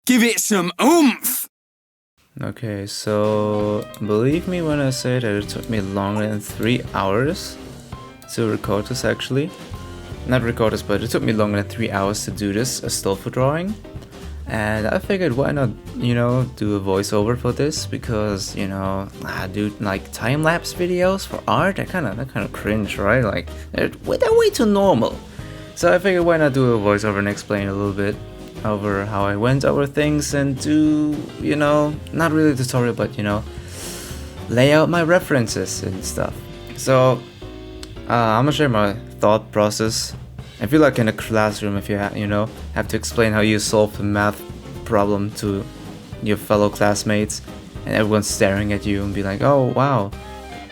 Give it some oomph! Okay, so believe me when I say that it took me longer than 3 hours to record this actually. Not record this, but it took me longer than 3 hours to do this Astolfo drawing. And I figured why not, you know, do a voiceover for this, because, you know, dude, like time-lapse videos for art, they're kind of cringe, right? Like, they're way too normal. So I figured why not do a voiceover and explain a little bit over how I went over things and do, you know, not really a tutorial, but, you know, lay out my references and stuff. So I'm gonna share my thought process. I feel like in a classroom, if you you know, have to explain how you solve a math problem to your fellow classmates and everyone's staring at you and be like, oh wow,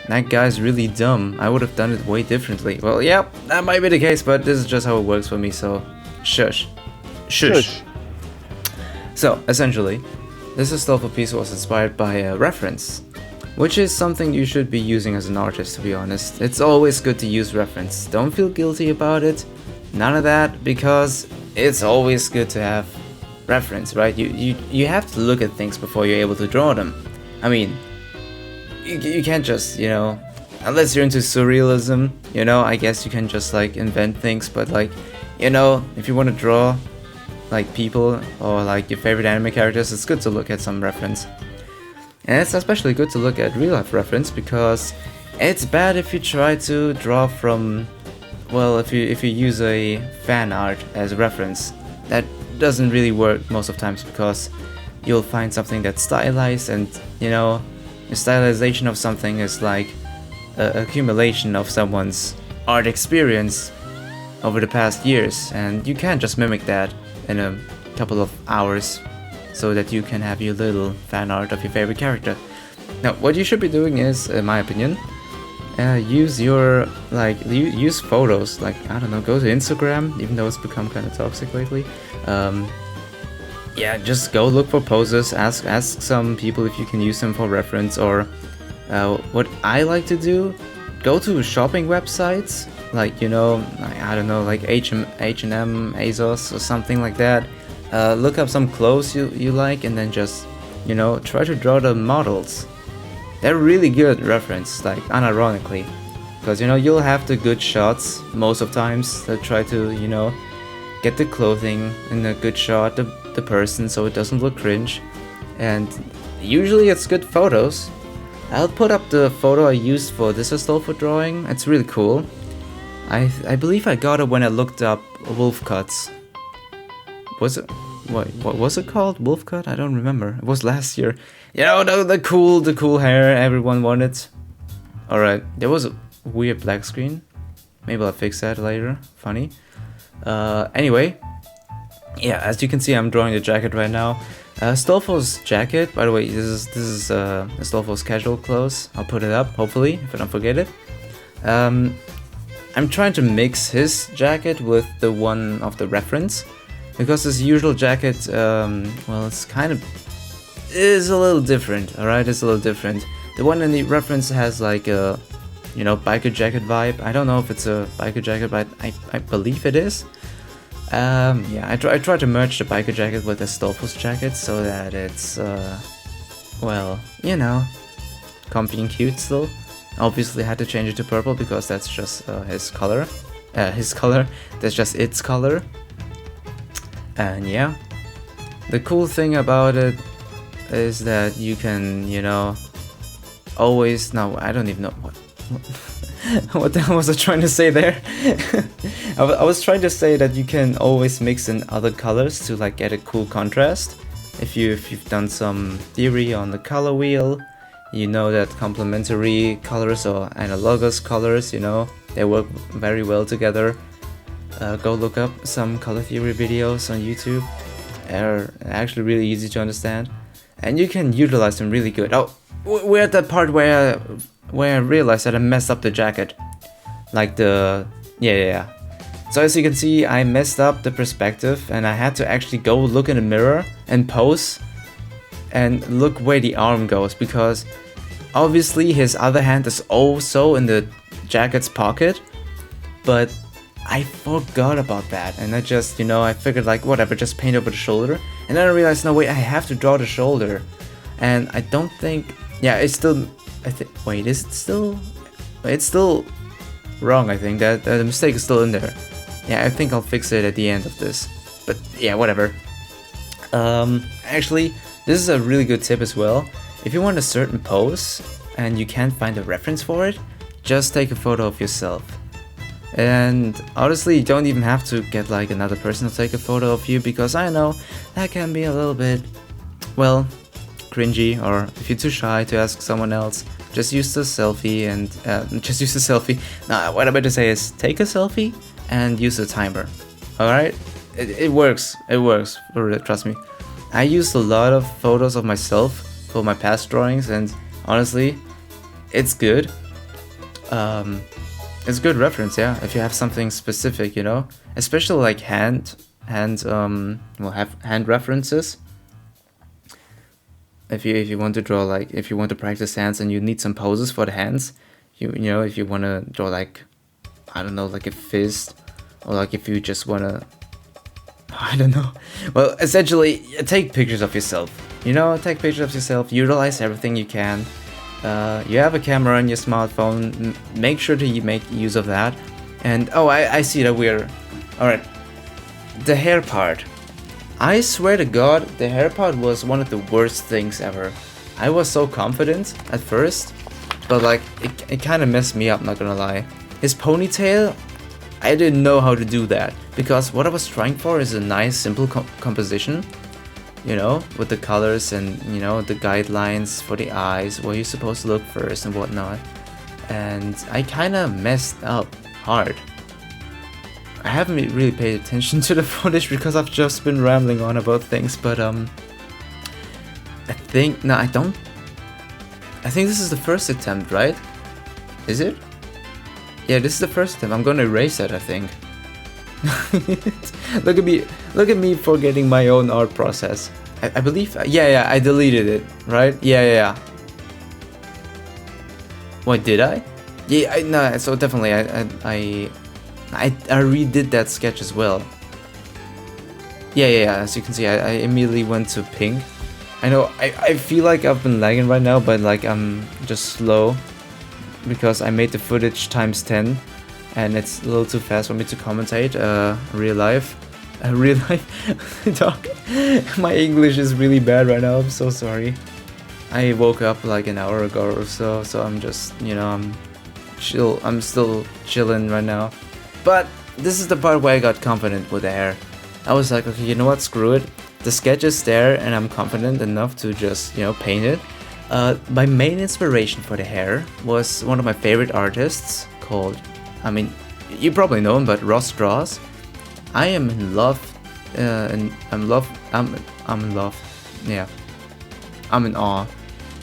that guy's really dumb, I would have done it way differently. Well, yeah, that might be the case, but this is just how it works for me, so shush. So essentially, this Astolfo piece was inspired by a reference, which is something you should be using as an artist, to be honest. It's always good to use reference. Don't feel guilty about it. None of that, because it's always good to have reference, right? You have to look at things before you're able to draw them. I mean, you can't just, you know, unless you're into surrealism, you know, I guess you can just like invent things, but like, you know, if you want to draw like people or like your favorite anime characters, it's good to look at some reference. And it's especially good to look at real life reference, because it's bad if you try to draw from, well, if you use a fan art as a reference. That doesn't really work most of times, because you'll find something that's stylized, and, you know, the stylization of something is like an accumulation of someone's art experience over the past years, and you can't just mimic that in a couple of hours so that you can have your little fan art of your favorite character. Now, what you should be doing is, in my opinion, use your, like, use photos, like, I don't know, go to Instagram, even though it's become kind of toxic lately. Yeah, just go look for poses, ask some people if you can use them for reference, or what I like to do, go to shopping websites, like, you know, I don't know, like H&M, ASOS, or something like that. Look up some clothes you like, and then just, you know, try to draw the models. They're really good reference, like, unironically, because, you know, you'll have the good shots most of times that try to, you know, get the clothing in a good shot, the person, so it doesn't look cringe, and usually it's good photos. I'll put up the photo I used for this Astolfo drawing. It's really cool. I believe I got it when I looked up wolf cuts. Was it? What was it called? Wolf cut? I don't remember. It was last year. You know, the cool hair everyone wanted. Alright, there was a weird black screen. Maybe I'll fix that later. Funny. Anyway. Yeah, as you can see, I'm drawing the jacket right now. Astolfo's jacket, by the way, this is Astolfo's casual clothes. I'll put it up, hopefully, if I don't forget it. I'm trying to mix his jacket with the one of the reference, because his usual jacket, well, it's kind of, is a little different, alright, it's a little different. The one in the reference has like a, you know, biker jacket vibe. I don't know if it's a biker jacket, but I believe it is. Yeah, I try to merge the biker jacket with Astolfo's jacket so that it's, well, you know, comfy and cute still. Obviously had to change it to purple, because that's just his color. That's just its color. And yeah, the cool thing about it is that you can, you know, always, no, I don't even know what the hell was I trying to say there? I was trying to say that you can always mix in other colors to like get a cool contrast. If you've done some theory on the color wheel, you know that complementary colors or analogous colors, you know, they work very well together. Go look up some color theory videos on YouTube. They're actually really easy to understand, and you can utilize them really good. Oh, we're at that part where I realized that I messed up the jacket. Like the, yeah. So as you can see, I messed up the perspective, and I had to actually go look in the mirror and pose and look where the arm goes, because obviously his other hand is also in the jacket's pocket, but I forgot about that, and I just, you know, I figured like whatever, just paint over the shoulder, and then I realized, no wait, I have to draw the shoulder, and I don't think, yeah, it's still, wait, is it still, it's still wrong, I think, that the mistake is still in there. Yeah, I think I'll fix it at the end of this, but yeah, whatever. Actually, this is a really good tip as well. If you want a certain pose, and you can't find a reference for it, just take a photo of yourself. And honestly, you don't even have to get like another person to take a photo of you, because I know that can be a little bit, well, cringy, or if you're too shy to ask someone else, just use the selfie and just use the selfie. Nah, what I'm about to say is take a selfie and use the timer. Alright? It works. It works. Trust me. I used a lot of photos of myself for my past drawings, and honestly, it's good. It's a good reference, yeah, if you have something specific, you know, especially like hand references. If you want to draw, like, if you want to practice hands and you need some poses for the hands, you know, if you want to draw like, I don't know, like a fist, or like if you just want to, I don't know, well, essentially take pictures of yourself, you know, take pictures of yourself, utilize everything you can. You have a camera on your smartphone, make sure to make use of that. And oh, I see that we're, alright, the hair part. I swear to God, the hair part was one of the worst things ever. I was so confident at first, but like, it kind of messed me up, not gonna lie. His ponytail, I didn't know how to do that, because what I was trying for is a nice simple composition, you know, with the colors and, you know, the guidelines for the eyes, where you're supposed to look first and whatnot. And I kind of messed up hard. I haven't really paid attention to the footage because I've just been rambling on about things, but I think, no, I think this is the first attempt, right? Is it? Yeah, this is the first attempt. I'm gonna erase that, I think. Look at me forgetting my own art process. I believe, yeah, I deleted it, right? Yeah. What, did I? Yeah, no, so definitely I redid that sketch as well. Yeah, as you can see, I immediately went to pink. I know, I feel like I've been lagging right now, but like I'm just slow, because I made the footage times 10. And it's a little too fast for me to commentate real life. Dog. My English is really bad right now, I'm so sorry. I woke up like an hour ago or so I'm just, you know, I'm still chilling right now. But this is the part where I got confident with the hair. I was like, okay, you know what, screw it. The sketch is there and I'm confident enough to just, you know, paint it. My main inspiration for the hair was one of my favorite artists called, I mean, you probably know him, but RossDraws. I am in love, and I'm in love, yeah. I'm in awe.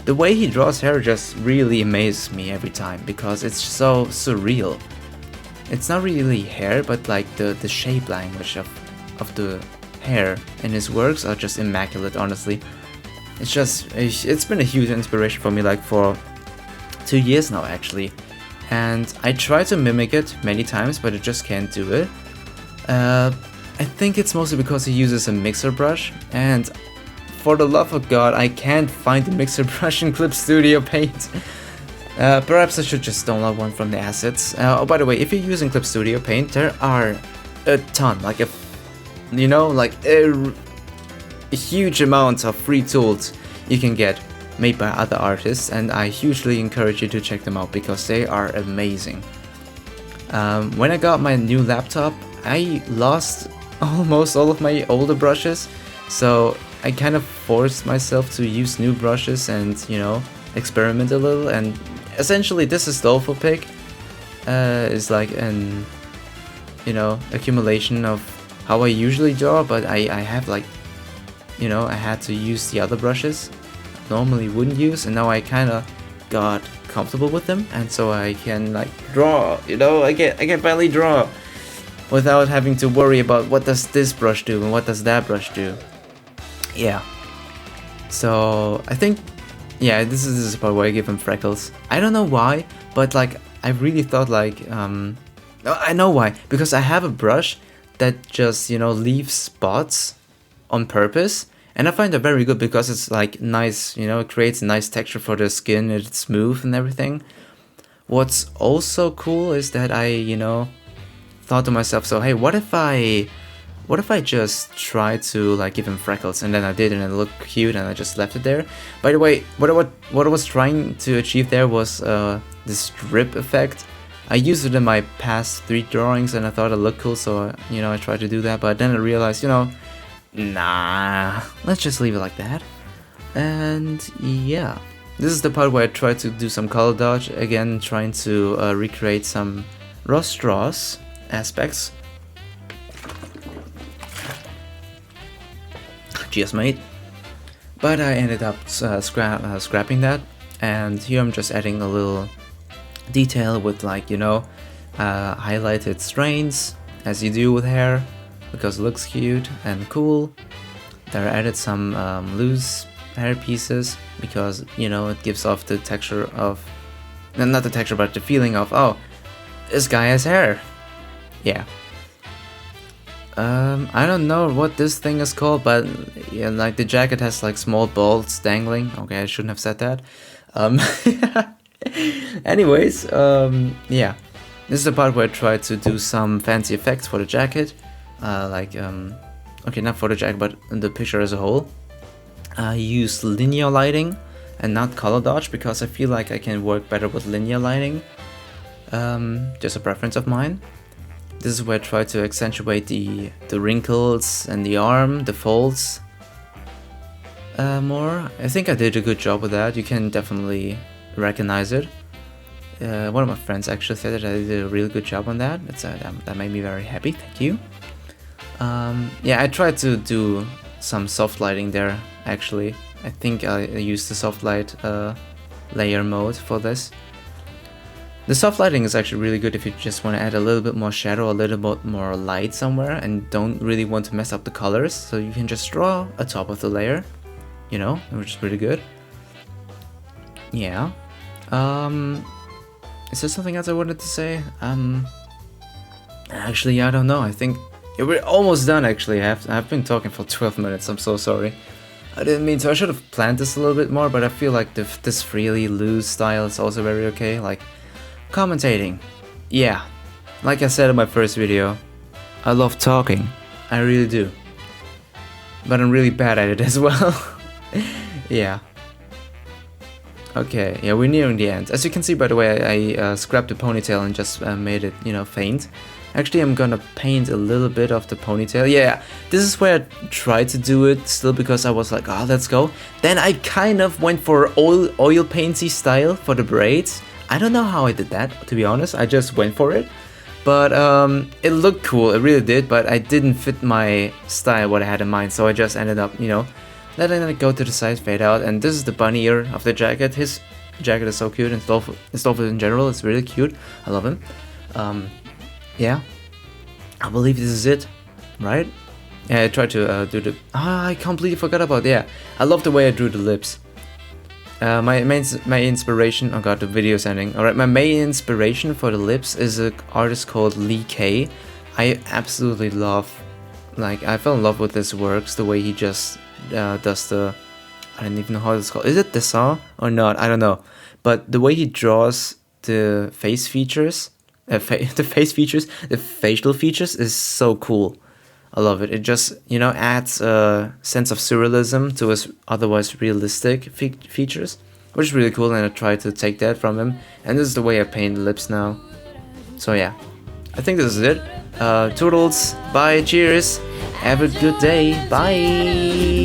The way he draws hair just really amazes me every time, because it's so surreal. It's not really hair, but like the shape language of the hair, and his works are just immaculate, honestly. It's been a huge inspiration for me, like for 2 years now, actually. And I try to mimic it many times, but I just can't do it. I think it's mostly because he uses a mixer brush, and for the love of God, I can't find the mixer brush in Clip Studio Paint. Perhaps I should just download one from the assets. Oh, by the way, if you're using Clip Studio Paint, there are a ton, like a huge amount of free tools you can get made by other artists, and I hugely encourage you to check them out because they are amazing. When I got my new laptop, I lost almost all of my older brushes, so I kind of forced myself to use new brushes and, you know, experiment a little. And essentially this ASTOLFO pick is like an, you know, accumulation of how I usually draw, but I have like, you know, I had to use the other brushes normally wouldn't use, and now I kind of got comfortable with them, and so I can like draw, you know, I can finally draw without having to worry about what does this brush do and what does that brush do. Yeah, so I think, yeah, this is the part where I give him freckles. I don't know why, but like I really thought like I know why. Because I have a brush that just, you know, leaves spots on purpose. And I find that very good because it's like nice, you know, it creates a nice texture for the skin. It's smooth and everything. What's also cool is that I, you know, thought to myself, so hey, what if I just try to like give him freckles? And then I did, and it looked cute, and I just left it there. By the way, what I was trying to achieve there was this drip effect. I used it in my past 3 drawings, and I thought it looked cool, so you know, I tried to do that. But then I realized, you know, nah, let's just leave it like that. And yeah, this is the part where I try to do some color dodge again, trying to recreate some RossDraws aspects. Cheers, mate. But I ended up scrapping that, and here I'm just adding a little detail with, like, you know, highlighted strains, as you do with hair, because it looks cute and cool. There I added some loose hair pieces, because, you know, it gives off the texture of, not the texture, but the feeling of, oh, this guy has hair. Yeah. I don't know what this thing is called, but yeah, like the jacket has like small bolts dangling. Okay, I shouldn't have said that. Anyways, yeah, this is the part where I try to do some fancy effects for the jacket. Okay, not for the jacket, but the picture as a whole. I use linear lighting and not color dodge because I feel like I can work better with linear lighting. Just a preference of mine. This is where I try to accentuate the wrinkles and the arm, the folds more. I think I did a good job with that. You can definitely recognize it. One of my friends actually said that I did a really good job on that. That made me very happy. Thank you. Yeah, I tried to do some soft lighting there actually. I think I used the soft light layer mode for this. The soft lighting is actually really good if you just want to add a little bit more shadow, a little bit more light somewhere, and don't really want to mess up the colors. So you can just draw a top of the layer, you know, which is really good. Yeah. Is there something else I wanted to say? Actually, I don't know. I think we're almost done. Actually, I've been talking for 12 minutes. I'm so sorry. I didn't mean to. I should have planned this a little bit more, but I feel like this freely loose style is also very okay. Like. Commentating. Yeah, like I said in my first video, I love talking. I really do. But I'm really bad at it as well. Yeah. Okay, yeah, we're nearing the end. As you can see, by the way, I scrapped the ponytail and just made it, you know, faint. Actually, I'm gonna paint a little bit of the ponytail. Yeah, this is where I tried to do it still because I was like, oh, let's go. Then I kind of went for oil painty style for the braids. I don't know how I did that, to be honest. I just went for it. But it looked cool, it really did, but I didn't fit my style, what I had in mind. So I just ended up, you know, letting it go to the side, fade out. And this is the bunny ear of the jacket. His jacket is so cute, and ASTOLFO in general is really cute. I love him. Yeah, I believe this is it, right? Yeah, I tried to do the... I completely forgot about, yeah. I love the way I drew the lips. My inspiration, oh god, the video's ending. Alright, my main inspiration for the lips is an artist called Lee.K. I absolutely love, like, I fell in love with his works, the way he just does the, I don't even know how it's called. Is it dessin or not? I don't know. But the way he draws the face features, the facial features is so cool. I love it. It just, you know, adds a sense of surrealism to his otherwise realistic features, which is really cool, and I try to take that from him. And this is the way I paint the lips now. So yeah, I think this is it. Toodles, bye, cheers, have a good day, bye!